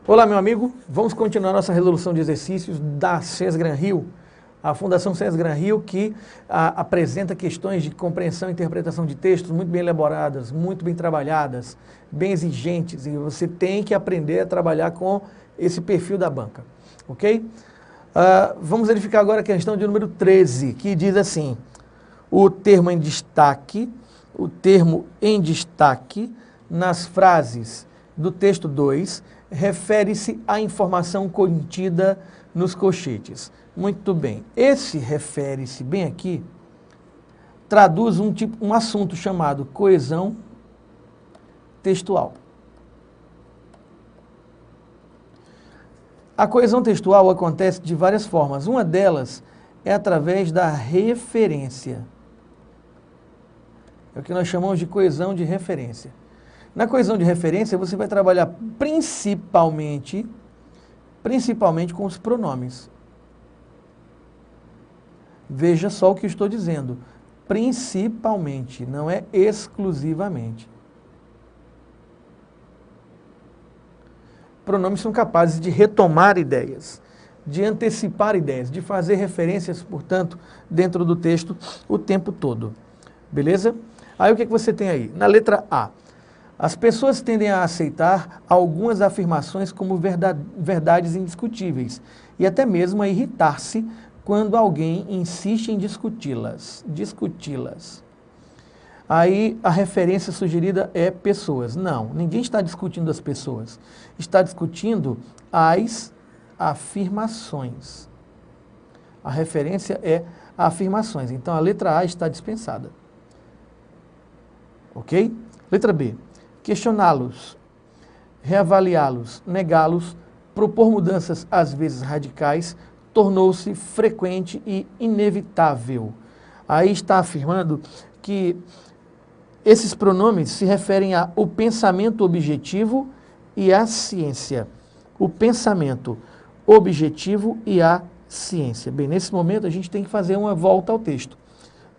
Olá, meu amigo. Vamos continuar nossa resolução de exercícios da SES Gran Rio, a Fundação SES Gran Rio, que apresenta questões de compreensão e interpretação de textos muito bem elaboradas, muito bem trabalhadas, bem exigentes, e você tem que aprender a trabalhar com esse perfil da banca, ok? Vamos verificar agora a questão de número 13, que diz assim: o termo em destaque nas frases do texto 2 refere-se à informação contida nos colchetes. Muito bem. Esse refere-se bem aqui traduz um assunto chamado coesão textual. A coesão textual acontece de várias formas. Uma delas é através da referência. É o que nós chamamos de coesão de referência. Na coesão de referência, você vai trabalhar principalmente com os pronomes. Veja só o que eu estou dizendo. Principalmente, não é exclusivamente. Pronomes são capazes de retomar ideias, de antecipar ideias, de fazer referências, portanto, dentro do texto o tempo todo. Beleza? Aí o que você tem aí? Na letra A. As pessoas tendem a aceitar algumas afirmações como verdades indiscutíveis e até mesmo a irritar-se quando alguém insiste em discuti-las. Aí a referência sugerida é pessoas. Não, ninguém está discutindo as pessoas. Está discutindo as afirmações. A referência é afirmações. Então a letra A está dispensada. Ok? Letra B. Questioná-los, reavaliá-los, negá-los, propor mudanças às vezes radicais, tornou-se frequente e inevitável. Aí está afirmando que esses pronomes se referem ao pensamento objetivo e à ciência. O pensamento objetivo e a ciência. Bem, nesse momento a gente tem que fazer uma volta ao texto,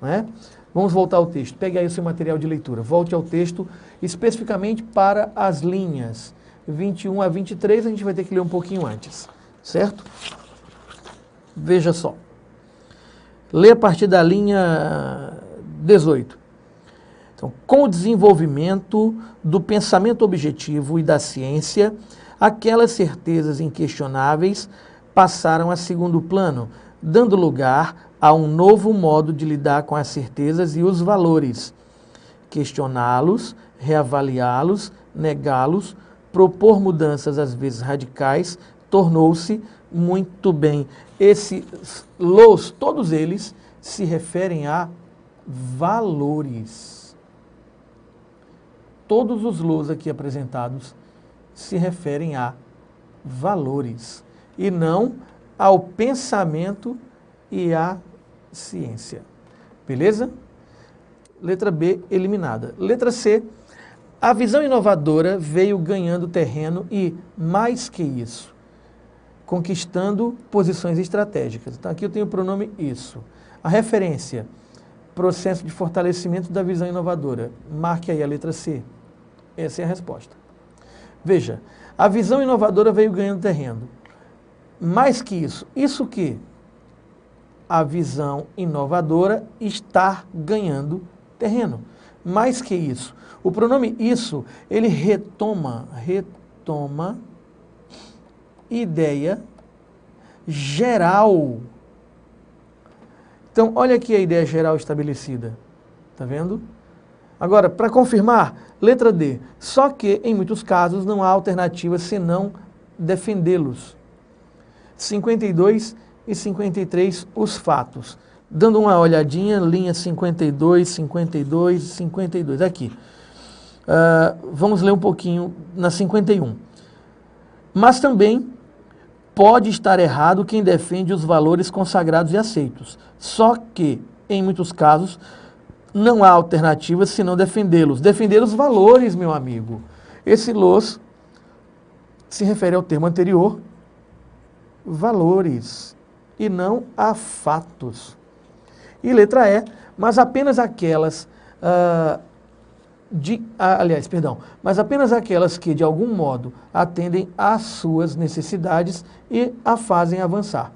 não é? Vamos voltar ao texto. Pegue aí o seu material de leitura. Volte ao texto, especificamente para as linhas 21 a 23, a gente vai ter que ler um pouquinho antes, certo? Veja só. Lê a partir da linha 18. Então, com o desenvolvimento do pensamento objetivo e da ciência, aquelas certezas inquestionáveis passaram a segundo plano, dando lugar a um novo modo de lidar com as certezas e os valores. Questioná-los, reavaliá-los, negá-los, propor mudanças às vezes radicais, tornou-se muito bem. Todos eles se referem a valores. Todos os los aqui apresentados se referem a valores e não ao pensamento e à ciência. Beleza? Letra B, eliminada. Letra C, a visão inovadora veio ganhando terreno e, mais que isso, conquistando posições estratégicas. Então, aqui eu tenho o pronome isso. A referência, processo de fortalecimento da visão inovadora. Marque aí a letra C. Essa é a resposta. Veja, a visão inovadora veio ganhando terreno. Mais que isso o quê? A visão inovadora está ganhando terreno. Mais que isso. O pronome isso, ele retoma ideia geral. Então, olha aqui a ideia geral estabelecida. Está vendo? Agora, para confirmar, letra D. Só que, em muitos casos, não há alternativa senão defendê-los. 52 e 53, os fatos. Dando uma olhadinha, linha 52, 52, 52. Aqui. Vamos ler um pouquinho na 51. Mas também pode estar errado quem defende os valores consagrados e aceitos. Só que, em muitos casos, não há alternativa senão defendê-los. Defender os valores, meu amigo. Esse los se refere ao termo anterior, valores, e não a fatos. E letra E, mas apenas aquelas mas apenas aquelas que, de algum modo, atendem às suas necessidades e a fazem avançar.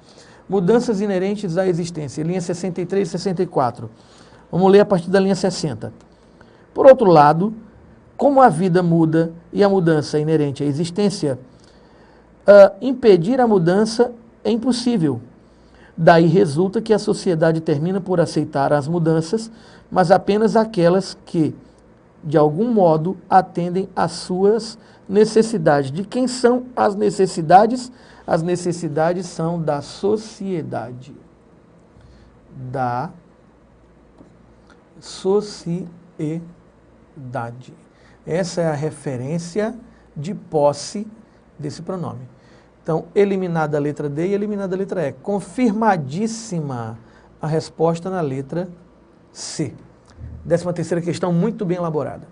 Mudanças inerentes à existência, linha 63 e 64. Vamos ler a partir da linha 60. Por outro lado, como a vida muda e a mudança é inerente à existência, impedir a mudança é impossível. Daí resulta que a sociedade termina por aceitar as mudanças, mas apenas aquelas que, de algum modo, atendem às suas necessidades. De quem são as necessidades? As necessidades são da sociedade. Da sociedade. Essa é a referência de posse desse pronome. Então, eliminada a letra D e eliminada a letra E. Confirmadíssima a resposta na letra C. 13ª questão, muito bem elaborada.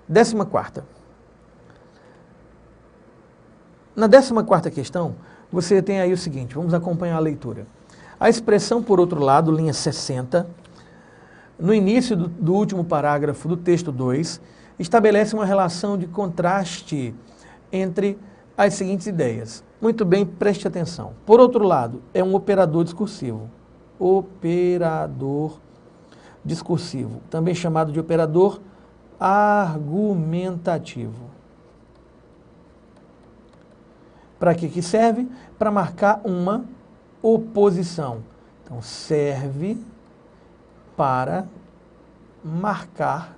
14ª. Na 14ª questão, você tem aí o seguinte, vamos acompanhar a leitura. A expressão, por outro lado, linha 60, no início do último parágrafo do texto 2, estabelece uma relação de contraste entre as seguintes ideias. Muito bem, preste atenção. Por outro lado, é um operador discursivo. Operador discursivo, também chamado de operador argumentativo. Para que serve? Para marcar uma oposição. Então, serve para marcar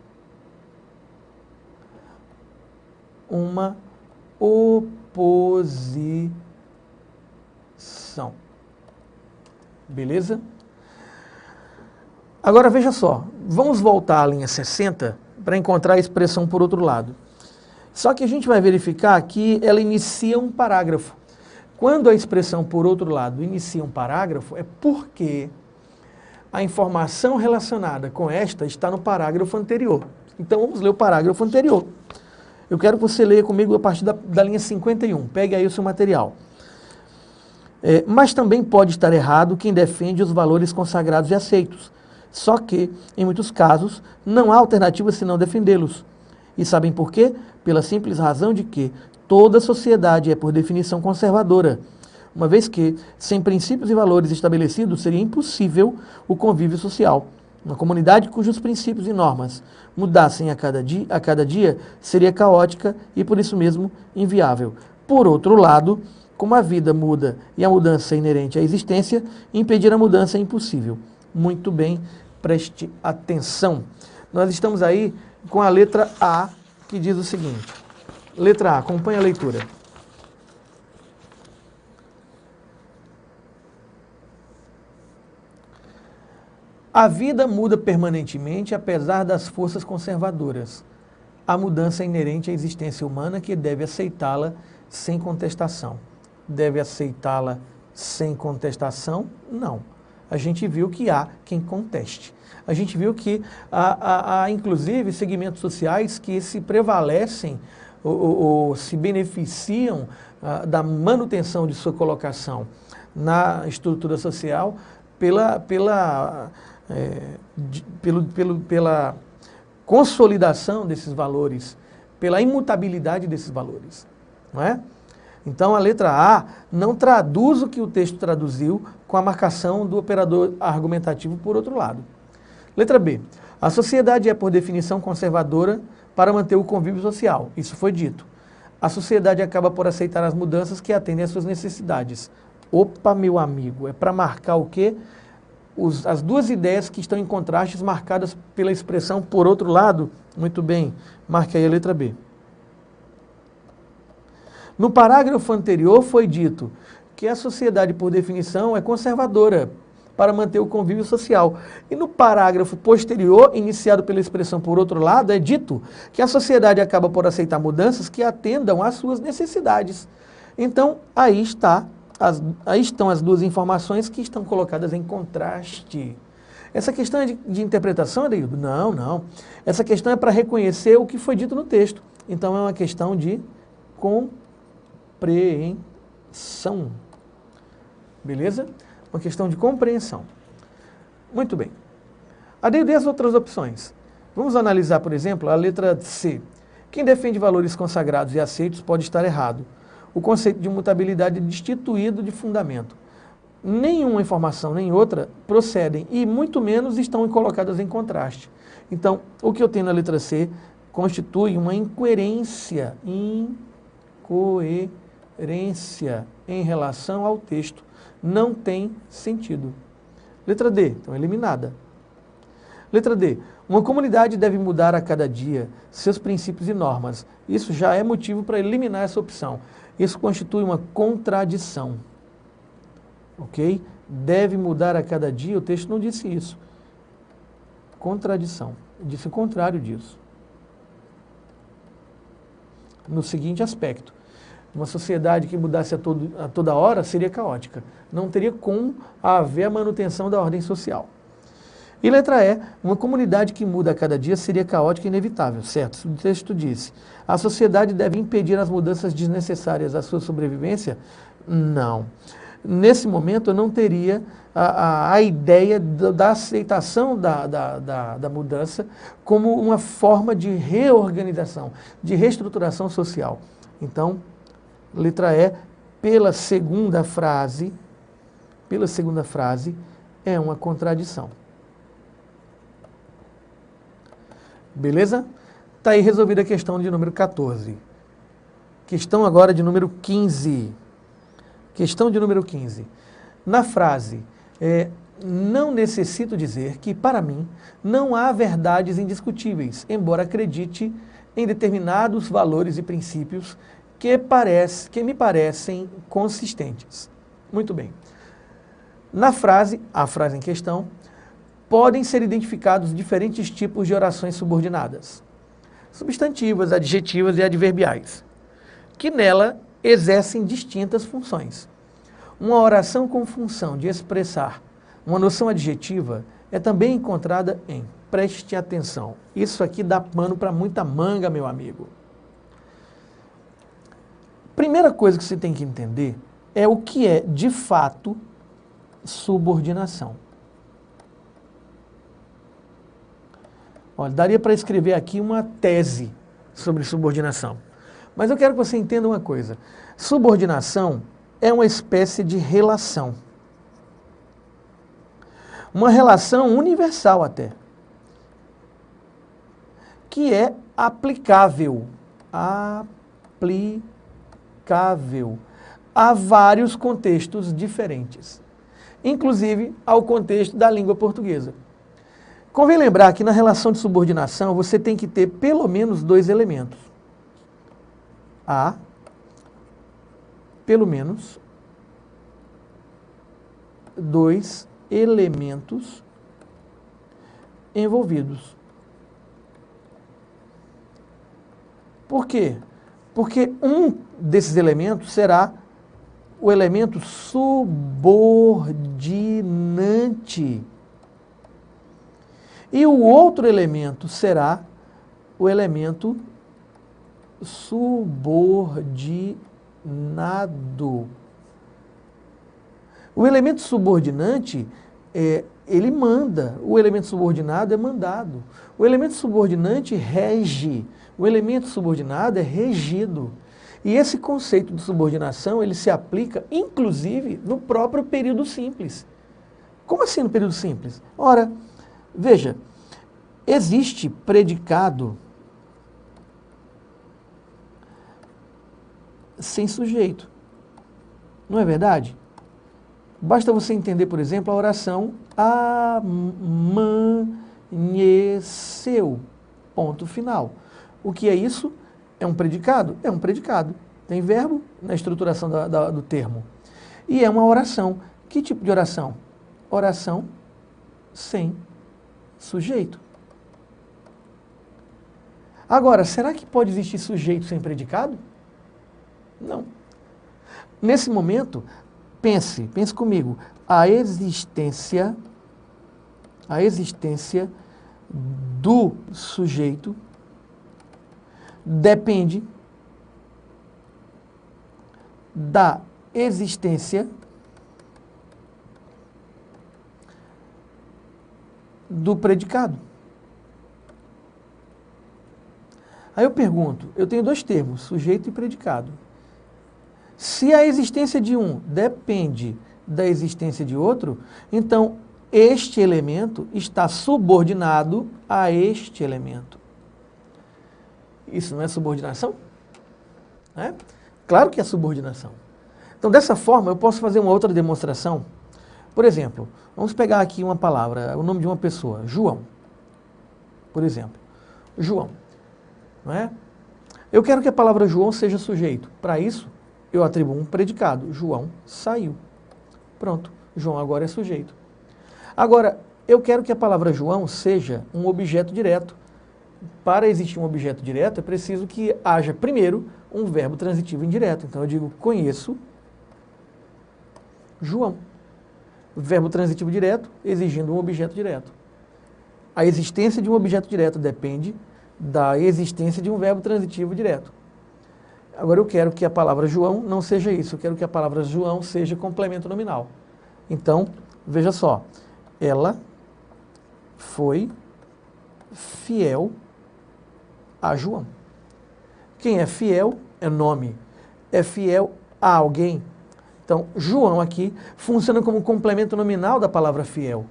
uma oposição. Beleza? Agora veja só, vamos voltar à linha 60 para encontrar a expressão por outro lado. Só que a gente vai verificar que ela inicia um parágrafo. Quando a expressão por outro lado inicia um parágrafo, é porque a informação relacionada com esta está no parágrafo anterior. Então vamos ler o parágrafo anterior. Eu quero que você leia comigo a partir da linha 51. Pegue aí o seu material. Mas também pode estar errado quem defende os valores consagrados e aceitos. Só que, em muitos casos, não há alternativa senão defendê-los. E sabem por quê? Pela simples razão de que toda sociedade é, por definição, conservadora. Uma vez que, sem princípios e valores estabelecidos, seria impossível o convívio social. Uma comunidade cujos princípios e normas mudassem a cada dia seria caótica e, por isso mesmo, inviável. Por outro lado, como a vida muda e a mudança é inerente à existência, impedir a mudança é impossível. Muito bem, preste atenção. Nós estamos aí com a letra A, que diz o seguinte. Letra A, acompanhe a leitura. A vida muda permanentemente, apesar das forças conservadoras. A mudança é inerente à existência humana que deve aceitá-la sem contestação. Deve aceitá-la sem contestação? Não. A gente viu que há quem conteste. A gente viu que há inclusive, segmentos sociais que se prevalecem ou se beneficiam da manutenção de sua colocação na estrutura social pela consolidação desses valores, pela imutabilidade desses valores, não é? Então, a letra A não traduz o que o texto traduziu com a marcação do operador argumentativo por outro lado. Letra B. A sociedade é, por definição, conservadora para manter o convívio social. Isso foi dito. A sociedade acaba por aceitar as mudanças que atendem às suas necessidades. Opa, meu amigo, é para marcar o quê? As duas ideias que estão em contrastes marcadas pela expressão por outro lado. Muito bem, marque aí a letra B. No parágrafo anterior foi dito que a sociedade, por definição, é conservadora para manter o convívio social. E no parágrafo posterior, iniciado pela expressão por outro lado, é dito que a sociedade acaba por aceitar mudanças que atendam às suas necessidades. Então, aí estão as duas informações que estão colocadas em contraste. Essa questão é de interpretação, Adeildo? Não, não. Essa questão é para reconhecer o que foi dito no texto. Então, é uma questão de compreensão. Beleza? Uma questão de compreensão. Muito bem. Adeildo, e as outras opções? Vamos analisar, por exemplo, a letra C. Quem defende valores consagrados e aceitos pode estar errado. O conceito de mutabilidade é destituído de fundamento. Nenhuma informação nem outra procedem e muito menos estão colocadas em contraste. Então, o que eu tenho na letra C constitui uma incoerência em relação ao texto. Não tem sentido. Letra D, então eliminada. Letra D, uma comunidade deve mudar a cada dia seus princípios e normas. Isso já é motivo para eliminar essa opção. Isso constitui uma contradição. Ok? Deve mudar a cada dia, o texto não disse isso. Contradição. Disse o contrário disso. No seguinte aspecto, uma sociedade que mudasse a toda hora seria caótica. Não teria como haver a manutenção da ordem social. E letra E, uma comunidade que muda a cada dia seria caótica e inevitável, certo? O texto disse, a sociedade deve impedir as mudanças desnecessárias à sua sobrevivência? Não. Nesse momento eu não teria a ideia da aceitação da mudança como uma forma de reorganização, de reestruturação social. Então, letra E, pela segunda frase, é uma contradição. Beleza? Está aí resolvida a questão de número 14. Questão agora de número 15. Questão de número 15. Na frase, não necessito dizer que, para mim, não há verdades indiscutíveis, embora acredite em determinados valores e princípios que me parecem consistentes. Muito bem. Na frase, a frase em questão, podem ser identificados diferentes tipos de orações subordinadas, substantivas, adjetivas e adverbiais, que nela exercem distintas funções. Uma oração com função de expressar uma noção adjetiva é também encontrada em, preste atenção, isso aqui dá pano para muita manga, meu amigo. Primeira coisa que você tem que entender é o que é, de fato, subordinação. Olha, daria para escrever aqui uma tese sobre subordinação. Mas eu quero que você entenda uma coisa. Subordinação é uma espécie de relação. Uma relação universal até. Que é aplicável a vários contextos diferentes. Inclusive ao contexto da língua portuguesa. Convém lembrar que na relação de subordinação você tem que ter pelo menos dois elementos. Há pelo menos dois elementos envolvidos. Por quê? Porque um desses elementos será o elemento subordinante. E o outro elemento será o elemento subordinado. O elemento subordinante, ele manda, o elemento subordinado é mandado. O elemento subordinante rege, o elemento subordinado é regido. E esse conceito de subordinação, ele se aplica, inclusive, no próprio período simples. Como assim no período simples? Ora, veja, existe predicado sem sujeito. Não é verdade? Basta você entender, por exemplo, a oração amanheceu. Ponto final. O que é isso? É um predicado? É um predicado. Tem verbo na estruturação do termo. E é uma oração. Que tipo de oração? Oração sem sujeito. Agora, será que pode existir sujeito sem predicado? Não. Nesse momento, pense comigo, a existência do sujeito depende da existência do predicado. Aí eu pergunto, eu tenho dois termos, sujeito e predicado. Se a existência de um depende da existência de outro, então este elemento está subordinado a este elemento. Isso não é subordinação? É? Claro que é subordinação. Então, dessa forma, eu posso fazer uma outra demonstração. Por exemplo, vamos pegar aqui uma palavra, o nome de uma pessoa, João. Por exemplo, João. Não é? Eu quero que a palavra João seja sujeito. Para isso, eu atribuo um predicado. João saiu. Pronto, João agora é sujeito. Agora, eu quero que a palavra João seja um objeto direto. Para existir um objeto direto, é preciso que haja, primeiro, um verbo transitivo indireto. Então, eu digo, conheço João. Verbo transitivo direto, exigindo um objeto direto. A existência de um objeto direto depende da existência de um verbo transitivo direto. Agora, eu quero que a palavra João não seja isso. Eu quero que a palavra João seja complemento nominal. Então, veja só. Ela foi fiel a João. Quem é fiel é nome. É fiel a alguém. Então, João aqui funciona como complemento nominal da palavra fiel.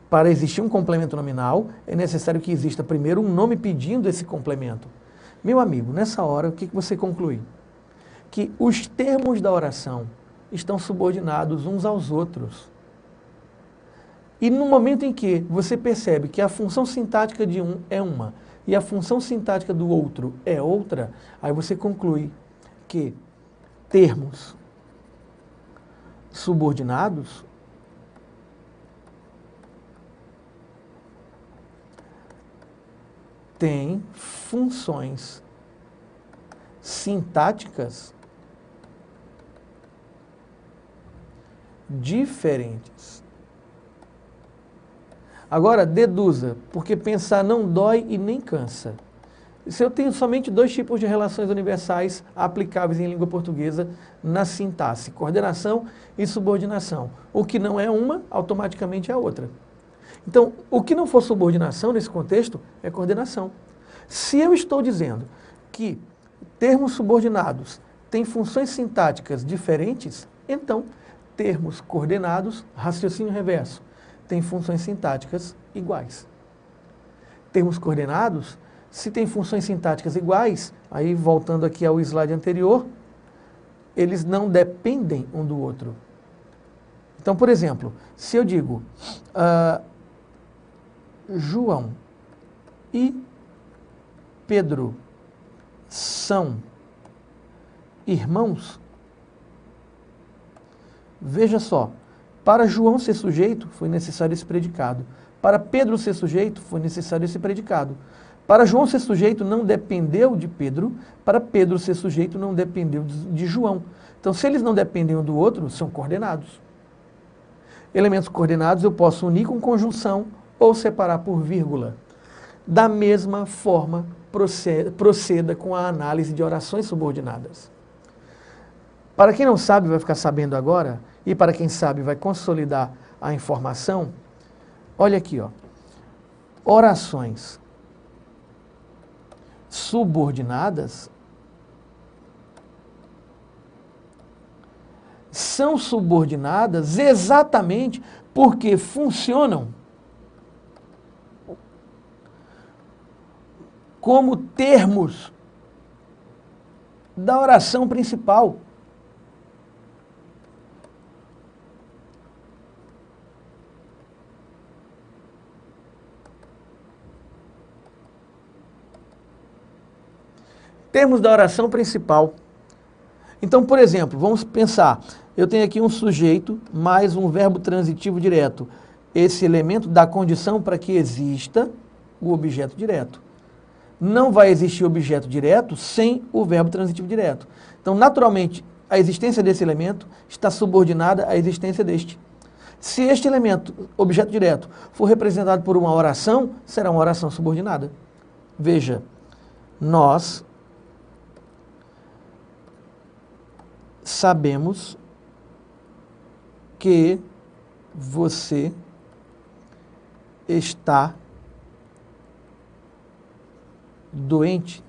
Para existir um complemento nominal, é necessário que exista primeiro um nome pedindo esse complemento. Meu amigo, nessa hora, o que você conclui? Que os termos da oração estão subordinados uns aos outros. E no momento em que você percebe que a função sintática de um é uma e a função sintática do outro é outra, aí você conclui que termos subordinados têm funções sintáticas diferentes. Agora, deduza, porque pensar não dói e nem cansa. Se eu tenho somente dois tipos de relações universais aplicáveis em língua portuguesa na sintaxe, coordenação e subordinação. O que não é uma, automaticamente é a outra. Então, o que não for subordinação nesse contexto é coordenação. Se eu estou dizendo que termos subordinados têm funções sintáticas diferentes, então termos coordenados, raciocínio reverso, têm funções sintáticas iguais. Termos coordenados, se têm funções sintáticas iguais, aí voltando aqui ao slide anterior, eles não dependem um do outro. Então, por exemplo, se eu digo João e Pedro são irmãos, veja só, para João ser sujeito, foi necessário esse predicado. Para Pedro ser sujeito, foi necessário esse predicado. Para João ser sujeito, não dependeu de Pedro. Para Pedro ser sujeito, não dependeu de João. Então, se eles não dependem um do outro, são coordenados. Elementos coordenados eu posso unir com conjunção ou separar por vírgula. Da mesma forma, proceda com a análise de orações subordinadas. Para quem não sabe, vai ficar sabendo agora, e para quem sabe, vai consolidar a informação. Olha aqui, ó. Orações subordinadas são subordinadas exatamente porque funcionam como termos da oração principal. Termos da oração principal. Então, por exemplo, vamos pensar, eu tenho aqui um sujeito mais um verbo transitivo direto. Esse elemento dá condição para que exista o objeto direto. Não vai existir objeto direto sem o verbo transitivo direto. Então, naturalmente, a existência desse elemento está subordinada à existência deste. Se este elemento, objeto direto, for representado por uma oração, será uma oração subordinada. Veja, nós sabemos que você está doente.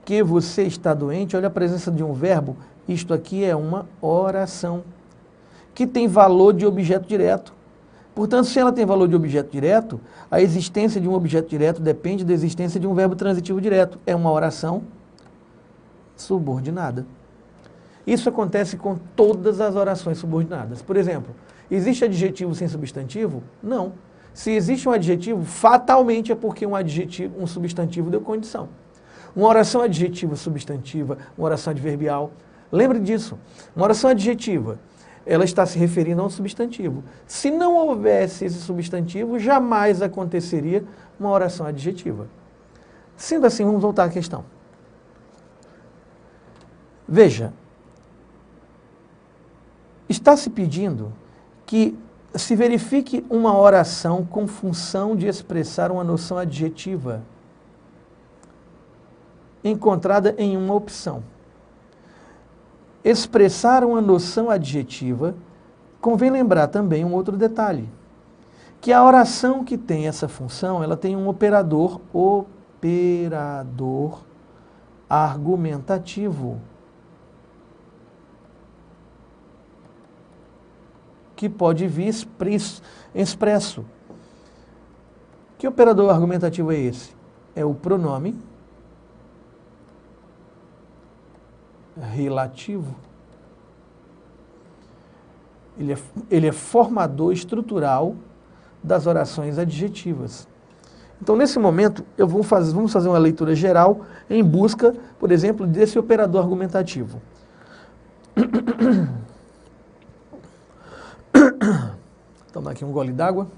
porque você está doente, olha a presença de um verbo, isto aqui é uma oração, que tem valor de objeto direto. Portanto, se ela tem valor de objeto direto, a existência de um objeto direto depende da existência de um verbo transitivo direto. É uma oração subordinada. Isso acontece com todas as orações subordinadas. Por exemplo, existe adjetivo sem substantivo? Não. Se existe um adjetivo, fatalmente é porque um substantivo deu condição. Uma oração adjetiva substantiva, uma oração adverbial. Lembre disso. Uma oração adjetiva, ela está se referindo a um substantivo. Se não houvesse esse substantivo, jamais aconteceria uma oração adjetiva. Sendo assim, vamos voltar à questão. Veja, está se pedindo que se verifique uma oração com função de expressar uma noção adjetiva encontrada em uma opção. Expressar uma noção adjetiva, convém lembrar também um outro detalhe, que a oração que tem essa função, ela tem um operador argumentativo, que pode vir expresso. Que operador argumentativo é esse? É o pronome relativo. Ele é formador estrutural das orações adjetivas. Então, nesse momento, vamos fazer uma leitura geral em busca, por exemplo, desse operador argumentativo. Tomar aqui um gole d'água.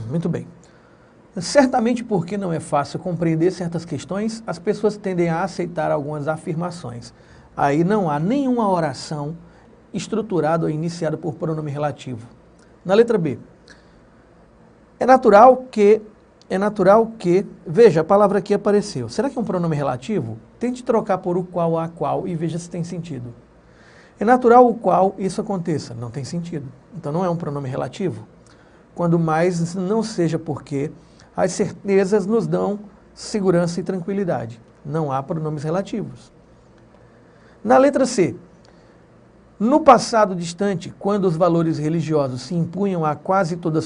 Muito bem. Certamente porque não é fácil compreender certas questões, as pessoas tendem a aceitar algumas afirmações. Aí não há nenhuma oração estruturada ou iniciada por pronome relativo. Na letra B, é natural que, veja, a palavra aqui apareceu. Será que é um pronome relativo? Tente trocar por o qual, a qual e veja se tem sentido. É natural o qual isso aconteça? Não tem sentido. Então não é um pronome relativo. Quando mais não seja porque as certezas nos dão segurança e tranquilidade. Não há pronomes relativos. Na letra C, no passado distante, quando os valores religiosos se impunham a quase toda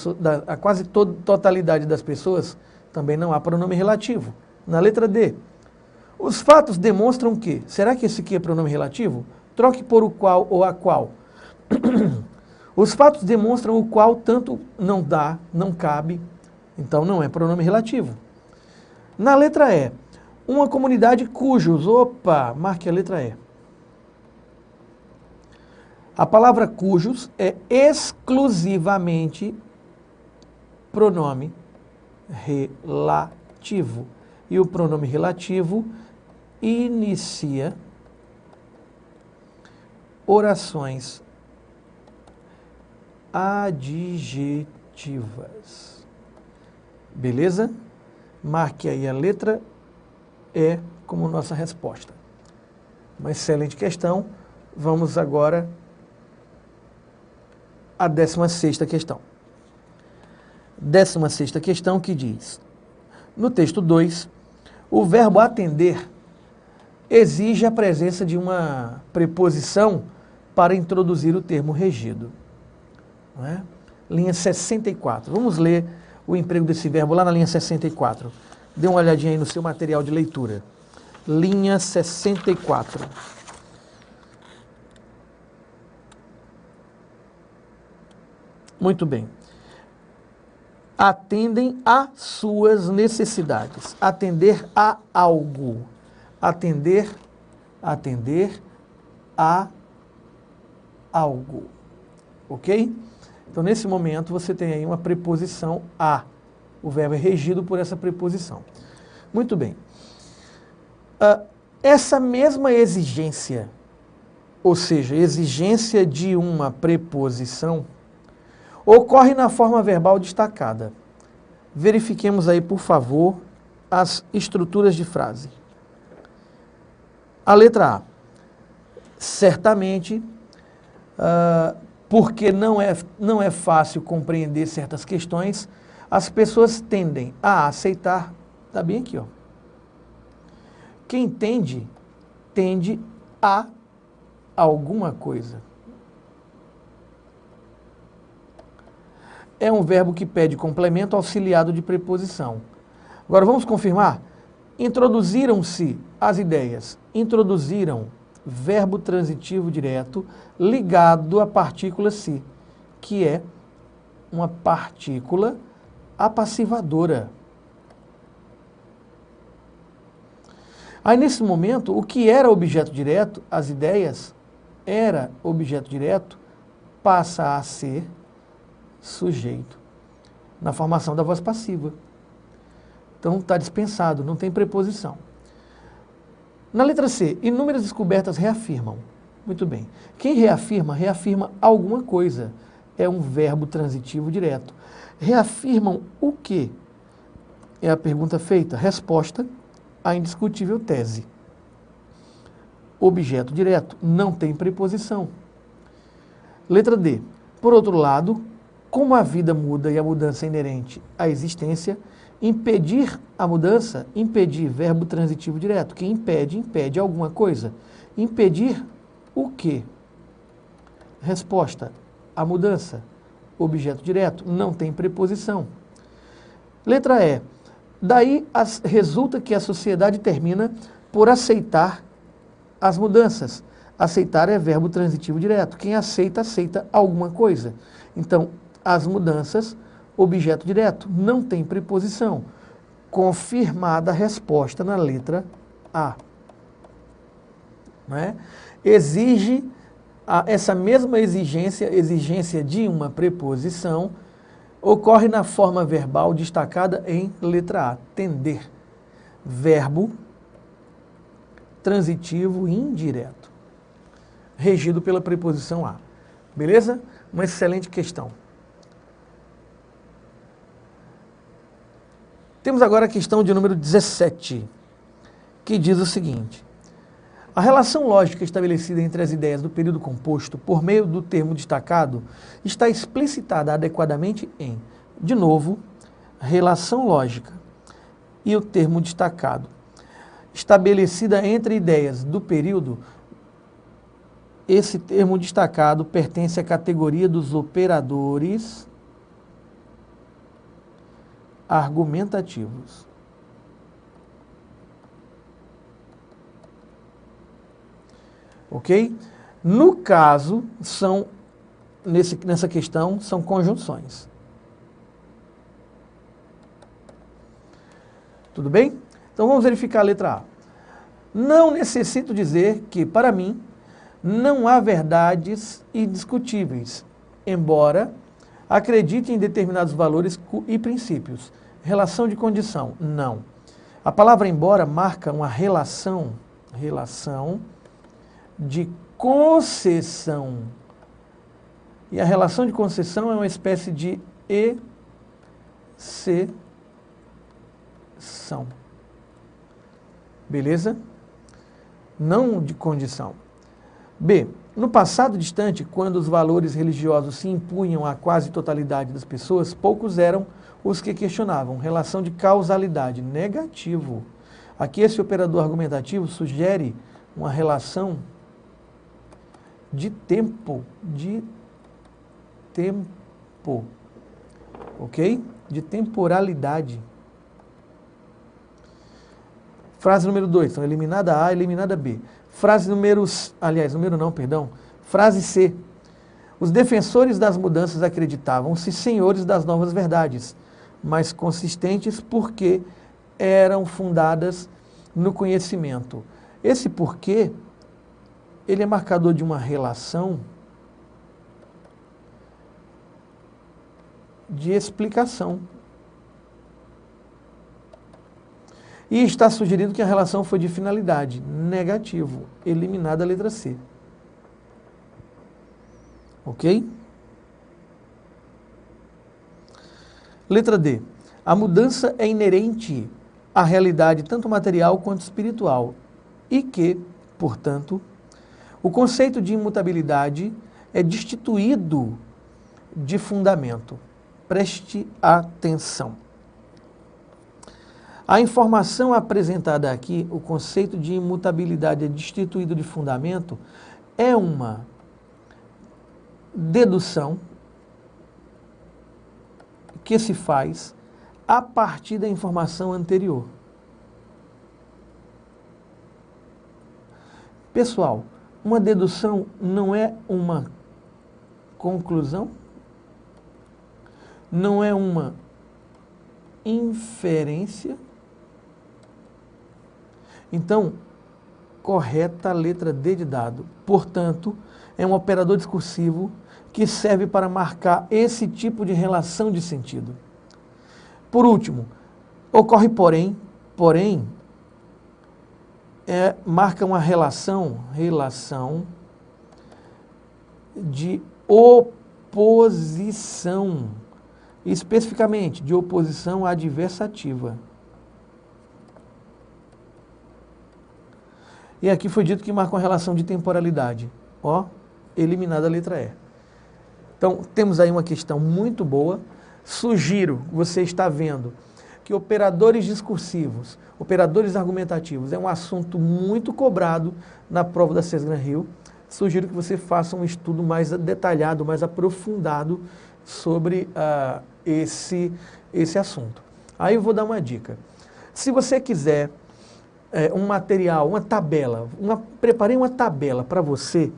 totalidade das pessoas, também não há pronome relativo. Na letra D, os fatos demonstram que, será que esse aqui é pronome relativo? Troque por o qual ou a qual. Os fatos demonstram o qual tanto não dá, não cabe, então não é pronome relativo. Na letra E, uma comunidade cujos, marque a letra E. A palavra cujos é exclusivamente pronome relativo. E o pronome relativo inicia orações adjetivas. Beleza? Marque aí a letra E como nossa resposta. Uma excelente questão. Vamos agora à 16ª questão. 16ª questão que diz: no texto 2, o verbo atender exige a presença de uma preposição para introduzir o termo regido. Não é? Linha 64. Vamos ler o emprego desse verbo lá na linha 64. Dê uma olhadinha aí no seu material de leitura. Linha 64. Muito bem. Atendem às suas necessidades. Atender a algo. Atender a algo. Ok? Então, nesse momento, você tem aí uma preposição a. O verbo é regido por essa preposição. Muito bem. Essa mesma exigência, ou seja, exigência de uma preposição, ocorre na forma verbal destacada. Verifiquemos aí, por favor, as estruturas de frase. A letra A. Certamente, porque não é fácil compreender certas questões, As pessoas tendem a aceitar, está bem aqui, ó. Quem tende a alguma coisa. É um verbo que pede complemento auxiliado de preposição. Agora vamos confirmar? Introduziram-se as ideias. Introduziram, verbo transitivo direto ligado à partícula se, que é uma partícula apassivadora. Aí nesse momento, o que era objeto direto, as ideias, era objeto direto, passa a ser sujeito na formação da voz passiva. Então está dispensado, não tem preposição. Na letra C, inúmeras descobertas reafirmam. Muito bem. Quem reafirma, reafirma alguma coisa. É um verbo transitivo direto. Reafirmam o quê? É a pergunta feita. Resposta, a indiscutível tese. Objeto direto, não tem preposição. Letra D. Por outro lado, como a vida muda e a mudança é inerente à existência, impedir a mudança, impedir, verbo transitivo direto. Quem impede, impede alguma coisa. Impedir o quê? Resposta, a mudança. Objeto direto, não tem preposição. Letra E. Daí resulta que a sociedade termina por aceitar as mudanças. Aceitar é verbo transitivo direto. Quem aceita, aceita alguma coisa. Então, as mudanças, objeto direto, não tem preposição. Confirmada a resposta na letra A. Não é? Exige essa mesma exigência de uma preposição, ocorre na forma verbal destacada em letra A. Tender. Verbo transitivo indireto, regido pela preposição a. Beleza? Uma excelente questão. Temos agora a questão de número 17, que diz o seguinte: a relação lógica estabelecida entre as ideias do período composto por meio do termo destacado está explicitada adequadamente em, de novo, relação lógica e o termo destacado. Estabelecida entre ideias do período, esse termo destacado pertence à categoria dos operadores argumentativos. Ok? No caso, nessa questão, são conjunções. Tudo bem? Então vamos verificar a letra A. Não necessito dizer que, para mim, não há verdades indiscutíveis, embora acredite em determinados valores e princípios. Relação de condição, não. A palavra embora marca uma relação de concessão. E a relação de concessão é uma espécie de exceção. Beleza? Não de condição. B. No passado distante, quando os valores religiosos se impunham à quase totalidade das pessoas, poucos eram os que questionavam. Relação de causalidade, negativo. Aqui esse operador argumentativo sugere uma relação de tempo, ok? De temporalidade. Frase número 2, então eliminada A, eliminada B. Frase número C. Os defensores das mudanças acreditavam-se senhores das novas verdades, mas consistentes porque eram fundadas no conhecimento. Esse porquê, ele é marcador de uma relação de explicação. E está sugerindo que a relação foi de finalidade, negativo, eliminada a letra C. Ok? Letra D. A mudança é inerente à realidade tanto material quanto espiritual e que, portanto, o conceito de imutabilidade é destituído de fundamento. Preste atenção. A informação apresentada aqui, o conceito de imutabilidade é destituído de fundamento, é uma dedução que se faz a partir da informação anterior. Pessoal, uma dedução não é uma conclusão, não é uma inferência. Então, correta a letra D de dado. Portanto, é um operador discursivo que serve para marcar esse tipo de relação de sentido. Por último, ocorre porém, marca uma relação de oposição, especificamente de oposição adversativa. E aqui foi dito que marca uma relação de temporalidade. Ó, eliminada a letra E. Então, temos aí uma questão muito boa. Sugiro, você está vendo, que operadores discursivos, operadores argumentativos, é um assunto muito cobrado na prova da Sesgran-Rio. Sugiro que você faça um estudo mais detalhado, mais aprofundado sobre esse assunto. Aí eu vou dar uma dica. Se você quiser um material, uma tabela, preparei uma tabela para você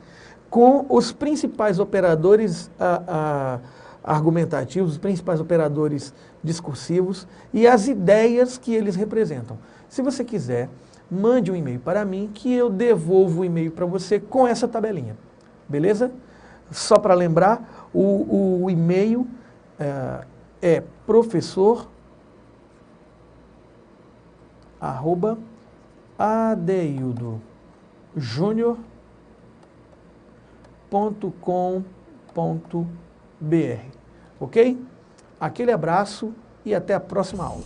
com os principais operadores argumentativos, os principais operadores discursivos e as ideias que eles representam. Se você quiser, mande um e-mail para mim que eu devolvo o e-mail para você com essa tabelinha. Beleza? Só para lembrar, o e-mail é professor@adeildojunior.com.br. Ok? Aquele abraço e até a próxima aula.